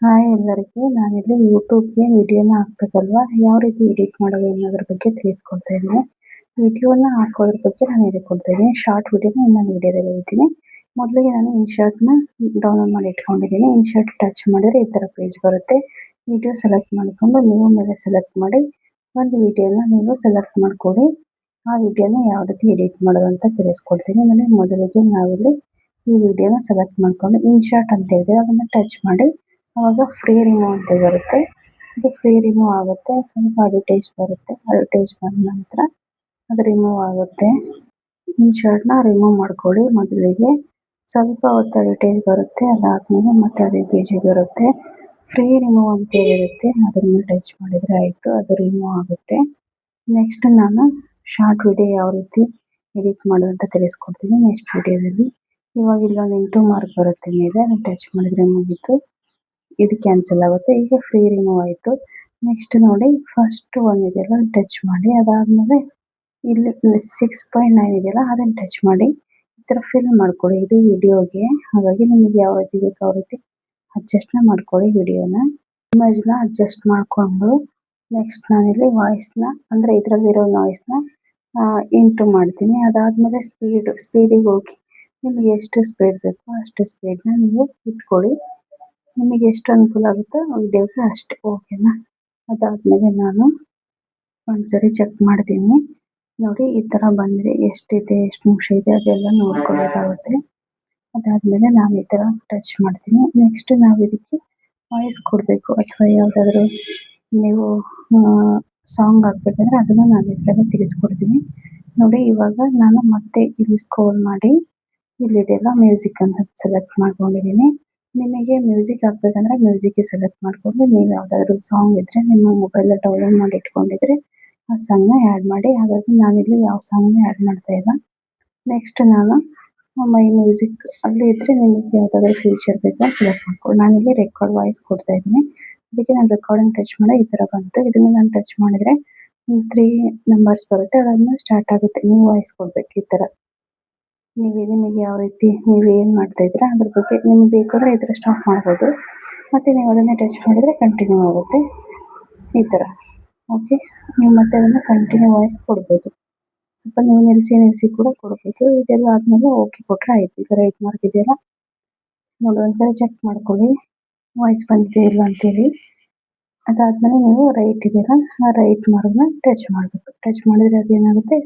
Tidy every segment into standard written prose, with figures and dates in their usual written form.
Hi ಎಲ್ಲರಿಗೂ. ನಾನಿಲ್ಲಿ ಯೂಟ್ಯೂಬ್‌ಗೆ ವಿಡಿಯೋನ ಹಾಕ್ಬೇಕಲ್ವಾ? ಯಾವ ರೀತಿ ಎಡಿಟ್ ಮಾಡೋದು ಅನ್ನೋದ್ರ ಬಗ್ಗೆ ತಿಳಿಸ್ಕೊಡ್ತಾ ಇದ್ದೀನಿ. ವಿಡಿಯೋನ ಹಾಕೋದ್ರ ಬಗ್ಗೆ ನಾನು ಹೇಳಿಕೊಡ್ತಾ ಇದ್ದೀನಿ. ಶಾರ್ಟ್ ವಿಡಿಯೋನ ಇನ್ನೊಂದು ವಿಡಿಯೋದಲ್ಲಿ ಹೇಳ್ತೀನಿ. ಮೊದಲಿಗೆ ನಾನು ಇನ್‌ಶರ್ಟ್‌ನ ಡೌನ್ಲೋಡ್ ಮಾಡಿ ಇಟ್ಕೊಂಡಿದ್ದೀನಿ. ಇನ್‌ಶರ್ಟ್ ಟಚ್ ಮಾಡಿದ್ರೆ ಈ ಥರ ಪೇಜ್ ಬರುತ್ತೆ. ವಿಡಿಯೋ ಸೆಲೆಕ್ಟ್ ಮಾಡಿಕೊಂಡು ನ್ಯೂ ಮೇಲೆ ಸೆಲೆಕ್ಟ್ ಮಾಡಿ ಒಂದು ವಿಡಿಯೋನ ನೀವು ಸೆಲೆಕ್ಟ್ ಮಾಡ್ಕೊಳ್ಳಿ. ಆ ವಿಡಿಯೋನ ಯಾವ ರೀತಿ ಎಡಿಟ್ ಮಾಡೋದು ಅಂತ ತಿಳಿಸ್ಕೊಡ್ತೀನಿ. ಮೊದಲಿಗೆ ನಾವಿಲ್ಲಿ ಈ ವಿಡಿಯೋನ ಸೆಲೆಕ್ಟ್ ಮಾಡ್ಕೊಂಡು ಇನ್‌ಶರ್ಟ್ ಅಂತ ಇದೆ ಅದನ್ನು ಟಚ್ ಮಾಡಿ ಆವಾಗ ಫ್ರೀ ರಿಮೂವ್ ಅಂತ ಬರುತ್ತೆ. ಇದು ಫ್ರೀ ರಿಮೂವ್ ಆಗುತ್ತೆ. ಸ್ವಲ್ಪ ಅಡ್ವರ್ಟೈಸ್ ಬರುತ್ತೆ. ಅಡ್ವರ್ಟೈಸ್ ಬಂದ ನಂತರ ಅದು ರಿಮೂವ್ ಆಗುತ್ತೆ. ಇನ್‌ಶರ್ಟ್‌ನ ರಿಮೂವ್ ಮಾಡ್ಕೊಳ್ಳಿ. ಮೊದಲಿಗೆ ಸ್ವಲ್ಪ ಹೊತ್ತು ಅಡ್ವರ್ಟೈಸ್ ಬರುತ್ತೆ. ಅದಾದ್ಮೇಲೆ ಮತ್ತೆ ಅದೇ ಪೇಜಿಗೆ ಬರುತ್ತೆ. ಫ್ರೀ ರಿಮೂವ್ ಅಂತ ಇರುತ್ತೆ. ಅದರ ಮೇಲೆ ಟಚ್ ಮಾಡಿದರೆ ಆಯಿತು, ಅದು ರಿಮೂವ್ ಆಗುತ್ತೆ. ನೆಕ್ಸ್ಟ್ ನಾನು ಶಾರ್ಟ್ ವಿಡಿಯೋ ಯಾವ ರೀತಿ ಎಡಿಟ್ ಮಾಡೋದು ಅಂತ ತಿಳಿಸ್ಕೊಡ್ತೀನಿ ನೆಕ್ಸ್ಟ್ ವಿಡಿಯೋದಲ್ಲಿ. ಇವಾಗ ಇಲ್ಲೊಂದು ಇಂಟು ಮಾರ್ಕ್ ಬರುತ್ತೆ ಮೇಲೆ, ಅದನ್ನು ಟಚ್ ಮಾಡಿದರೆ ಮುಗೀತು. ಇದು ಕ್ಯಾನ್ಸಲ್ ಆಗುತ್ತೆ. ಈಗ ಫ್ರೀ ರಿಮೂವ್ ಆಯಿತು. ನೆಕ್ಸ್ಟ್ ನೋಡಿ, ಫಸ್ಟ್ ಒಂದು ಇದೆಯಲ್ಲ ಟಚ್ ಮಾಡಿ, ಅದಾದಮೇಲೆ ಇಲ್ಲಿ 6.9 ಇದೆಯಲ್ಲ ಅದನ್ನು ಟಚ್ ಮಾಡಿ ಈ ಥರ ಫಿಲ್ ಮಾಡ್ಕೊಳ್ಳಿ. ಇದು ವಿಡಿಯೋಗೆ, ಹಾಗಾಗಿ ನಿಮಗೆ ಯಾವ ರೀತಿ ಬೇಕು ಆ ರೀತಿ ಅಡ್ಜಸ್ಟ್ನ ಮಾಡ್ಕೊಳ್ಳಿ. ವಿಡಿಯೋನ ಇಮೇಜ್ನ ಅಡ್ಜಸ್ಟ್ ಮಾಡಿಕೊಂಡು ನೆಕ್ಸ್ಟ್ ನಾನಿಲ್ಲಿ ವಾಯ್ಸ್ನ ಅಂದರೆ ಇದರಲ್ಲಿರೋ ನಾಯ್ಸ್ನ ಇಂಟು ಮಾಡ್ತೀನಿ. ಅದಾದಮೇಲೆ ಸ್ಪೀಡಿಗೆ ಹೋಗಿ ನಿಮಗೆ ಎಷ್ಟು ಸ್ಪೀಡ್ ಬೇಕೋ ಅಷ್ಟು ಸ್ಪೀಡ್ನ ನೀವು ಇಟ್ಕೊಳ್ಳಿ. ನಿಮಗೆ ಎಷ್ಟು ಅನುಕೂಲ ಆಗುತ್ತೋ ವಿಡಿಯೋಗೆ ಅಷ್ಟು, ಓಕೆನಾ? ಅದಾದಮೇಲೆ ನಾನು ಒಂದ್ಸರಿ ಚೆಕ್ ಮಾಡ್ತೀನಿ. ನೋಡಿ ಈ ಥರ ಬಂದರೆ ಎಷ್ಟಿದೆ, ಎಷ್ಟು ನಿಮಿಷ ಇದೆ ಅದೆಲ್ಲ ನೋಡ್ಕೊಬೇಕಾಗುತ್ತೆ. ಅದಾದಮೇಲೆ ನಾನು ಈ ಥರ ಟಚ್ ಮಾಡ್ತೀನಿ. ನೆಕ್ಸ್ಟ್ ನಾವು ಇದಕ್ಕೆ ವಾಯ್ಸ್ ಕೊಡಬೇಕು ಅಥವಾ ಯಾವುದಾದ್ರೂ ನೀವು ಸಾಂಗ್ ಹಾಕ್ಬೇಕಂದ್ರೆ ಅದನ್ನು ನಾನು ಇದರಲ್ಲಿ ತಿಳಿಸ್ಕೊಡ್ತೀನಿ. ನೋಡಿ ಇವಾಗ ನಾನು ಮತ್ತೆ ಇಲ್ಲಿ ಸ್ಕ್ರೋಲ್ ಮಾಡಿ ಇಲ್ಲಿದೆಲ್ಲ ಮ್ಯೂಸಿಕ್ ಅಂತ ಸೆಲೆಕ್ಟ್ ಮಾಡ್ಕೊಂಡಿದ್ದೀನಿ. ನಿಮಗೆ ಮ್ಯೂಸಿಕ್ ಹಾಕ್ಬೇಕಂದ್ರೆ ಮ್ಯೂಸಿಕ್ಗೆ ಸೆಲೆಕ್ಟ್ ಮಾಡಿಕೊಂಡು ನೀವು ಯಾವುದಾದ್ರೂ ಸಾಂಗ್ ಇದ್ದರೆ ನಿಮ್ಮ ಮೊಬೈಲಲ್ಲಿ ಡೌನ್ಲೋಡ್ ಮಾಡಿ ಇಟ್ಕೊಂಡಿದ್ರೆ ಆ ಸಾಂಗ್ನ ಆ್ಯಡ್ ಮಾಡಿ. ಹಾಗಾಗಿ ನಾನಿಲ್ಲಿ ಯಾವ ಸಾಂಗ್ನ ಆ್ಯಡ್ ಮಾಡ್ತಾ ಇಲ್ಲ. ನೆಕ್ಸ್ಟ್ ನಾನು ಮೈ ಮ್ಯೂಸಿಕ್ ಅಲ್ಲಿ ಇದ್ದರೆ ನಿಮಗೆ ಯಾವುದಾದ್ರೂ ಫೀಚರ್ ಬೇಕಾ ಸೆಲೆಕ್ಟ್ ಮಾಡ್ಕೊಳ್ಳಿ. ನಾನಿಲ್ಲಿ ರೆಕಾರ್ಡ್ ವಾಯ್ಸ್ ಕೊಡ್ತಾ ಇದ್ದೀನಿ. ಅದಕ್ಕೆ ನಾನು ರೆಕಾರ್ಡಿಂಗ್ ಟಚ್ ಮಾಡಿ ಈ ಥರ ಬಂತು. ಇದನ್ನು ನಾನು ಟಚ್ ಮಾಡಿದರೆ 3 ನಂಬರ್ಸ್ ಬರುತ್ತೆ. ಅದಾದ್ಮೇಲೆ ಸ್ಟಾರ್ಟ್ ಆಗುತ್ತೆ. ನೀವು ವಾಯ್ಸ್ ಕೊಡಬೇಕು ಈ ಥರ. ನಿಮಗೆ ಯಾವ ರೀತಿ ನೀವು ಏನು ಮಾಡ್ತಾ ಇದ್ದೀರಾ ಅದ್ರ ಬಗ್ಗೆ ನಿಮ್ಗೆ ಬೇಕಾದ್ರೆ ಈ ಥರ ಸ್ಟಾಪ್ ಮಾಡ್ಬೋದು. ಮತ್ತು ನೀವು ಅದನ್ನೇ ಟಚ್ ಮಾಡಿದರೆ ಕಂಟಿನ್ಯೂ ಆಗುತ್ತೆ ಈ ಥರ. ಓಕೆ, ನೀವು ಮತ್ತೆ ಅದನ್ನು ಕಂಟಿನ್ಯೂ ವಾಯ್ಸ್ ಕೊಡ್ಬೋದು. ಸ್ವಲ್ಪ ನೀವು ನಿಲ್ಲಿಸಿ ಕೂಡ ಕೊಡ್ಬೋದು. ಇದೆಲ್ಲ ಆದಮೇಲೆ ಓಕೆ ಕೊಟ್ಟರೆ ಆಯಿತು. ಈ ಥರ ರೈಟ್ ಮಾರ್ಕ್ ಇದೆಯಲ್ಲ ನೋಡಿ, ಒಂದ್ಸರಿ ಚೆಕ್ ಮಾಡ್ಕೊಳ್ಳಿ ವಾಯ್ಸ್ ಬಂದಿದೆ ಇಲ್ಲ ಅಂತೇಳಿ. ಅದಾದಮೇಲೆ ನೀವು ರೈಟ್ ಇದೆಯಲ್ಲ ಆ ರೈಟ್ ಮಾರ್ಕ್ನ ಟಚ್ ಮಾಡಬೇಕು. ಟಚ್ ಮಾಡಿದರೆ ಅದೇನಾಗುತ್ತೆ,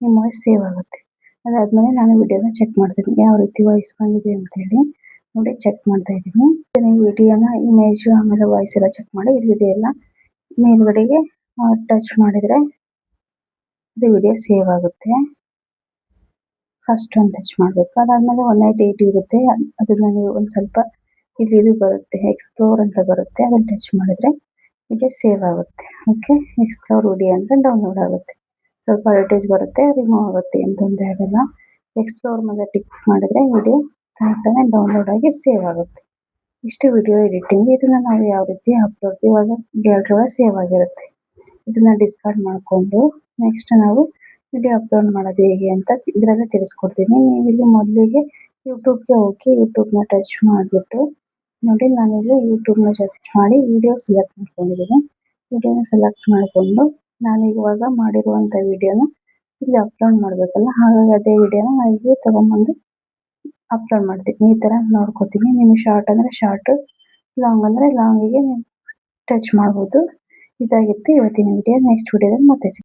ನಿಮ್ಮ ವಾಯ್ಸ್ ಸೇವ್ ಆಗುತ್ತೆ. ಅದಾದಮೇಲೆ ನಾನು ವಿಡಿಯೋನ ಚೆಕ್ ಮಾಡ್ತೀನಿ ಯಾವ ರೀತಿ ವಾಯ್ಸ್ ಬಂದಿದೆ ಅಂತೇಳಿ. ನೋಡಿ ಚೆಕ್ ಮಾಡ್ತಾ ಇದ್ದೀನಿ. ನೀವು ವಿಡಿಯೋನ ಇಮೇಜು ಆಮೇಲೆ ವಾಯ್ಸ್ ಎಲ್ಲ ಚೆಕ್ ಮಾಡಿ ಇಲ್ಲಿದೆಯಲ್ಲ ಮೇಲ್ಗಡೆಗೆ ಟಚ್ ಮಾಡಿದರೆ ಇದು ವಿಡಿಯೋ ಸೇವ್ ಆಗುತ್ತೆ. ಫಸ್ಟ್ ಒಂದು ಟಚ್ ಮಾಡಬೇಕು. ಅದಾದಮೇಲೆ 198 ಇರುತ್ತೆ. ಅದನ್ನು ನೀವು ಒಂದು ಸ್ವಲ್ಪ ಇದು ಬರುತ್ತೆ ಎಕ್ಸ್ಪ್ಲೋರ್ ಅಂತ ಬರುತ್ತೆ, ಅದನ್ನು ಟಚ್ ಮಾಡಿದರೆ ವಿಡಿಯೋ ಸೇವ್ ಆಗುತ್ತೆ. ಓಕೆ, ಎಕ್ಸ್ಪ್ಲೋರ್ ವಿಡಿಯೋ ಅಂತ ಡೌನ್ಲೋಡ್ ಆಗುತ್ತೆ. ಸ್ವಲ್ಪ ಅಡ್ವರ್ಟೈಸ್ ಬರುತ್ತೆ, ರಿಮೂವ್ ಆಗುತ್ತೆ, ಏನು ತೊಂದರೆ ಆಗೋಲ್ಲ. ಎಕ್ಸ್ಪ್ಲೋರ್ ಮೇಲೆ ಟಿಕ್ ಮಾಡಿದರೆ ವಿಡಿಯೋ ತಾನೇ ಡೌನ್ಲೋಡ್ ಆಗಿ ಸೇವ್ ಆಗುತ್ತೆ. ಇಷ್ಟು ವಿಡಿಯೋ ಎಡಿಟಿಂಗ್. ಇದನ್ನು ನಾವು ಯಾವ ರೀತಿ ಅಪ್ಲೋಡ್, ಇವಾಗ ಗ್ಯಾಲರಿ ಒಳಗೆ ಸೇವ್ ಆಗಿರುತ್ತೆ. ಇದನ್ನು ಡಿಸ್ಕಾರ್ಡ್ ಮಾಡಿಕೊಂಡು ನೆಕ್ಸ್ಟ್ ನಾವು ವಿಡಿಯೋ ಅಪ್ಲೋಡ್ ಮಾಡೋದು ಹೇಗೆ ಅಂತ ಇದರಲ್ಲೇ ತಿಳಿಸ್ಕೊಡ್ತೀನಿ. ನೀವು ಇಲ್ಲಿ ಮೊದಲಿಗೆ ಯೂಟ್ಯೂಬ್ಗೆ ಹೋಗಿ ಯೂಟ್ಯೂಬ್ನ ಟಚ್ ಮಾಡಿಬಿಟ್ಟು ನೋಡಿ, ನಾನಿಲ್ಲಿ ಯೂಟ್ಯೂಬ್ನ ಟಚ್ ಮಾಡಿ ವಿಡಿಯೋ ಸೆಲೆಕ್ಟ್ ಮಾಡ್ಕೊಂಡಿದ್ದೀನಿ. ವಿಡಿಯೋನ ಸೆಲೆಕ್ಟ್ ಮಾಡಿಕೊಂಡು ನಾನು ಇವಾಗ ಮಾಡಿರುವಂಥ ವಿಡಿಯೋನ ಇಲ್ಲಿ ಅಪ್ಲೋಡ್ ಮಾಡಬೇಕಲ್ಲ, ಹಾಗಾಗಿ ಅದೇ ವಿಡಿಯೋನ ನಾನು ಇಲ್ಲಿ ತೊಗೊಂಬಂದು ಅಪ್ಲೋಡ್ ಮಾಡ್ತೀನಿ. ಈ ಥರ ನೋಡ್ಕೊತೀನಿ. ನಿಮಗೆ ಶಾರ್ಟ್ ಅಂದರೆ ಶಾರ್ಟು, ಲಾಂಗ್ ಅಂದರೆ ಲಾಂಗಿಗೆ ನೀವು ಟಚ್ ಮಾಡ್ಬೋದು. ಇದಾಗಿತ್ತು ಇವತ್ತಿನ ವಿಡಿಯೋ. ನೆಕ್ಸ್ಟ್ ವಿಡಿಯೋದಲ್ಲಿ ಮತ್ತೆ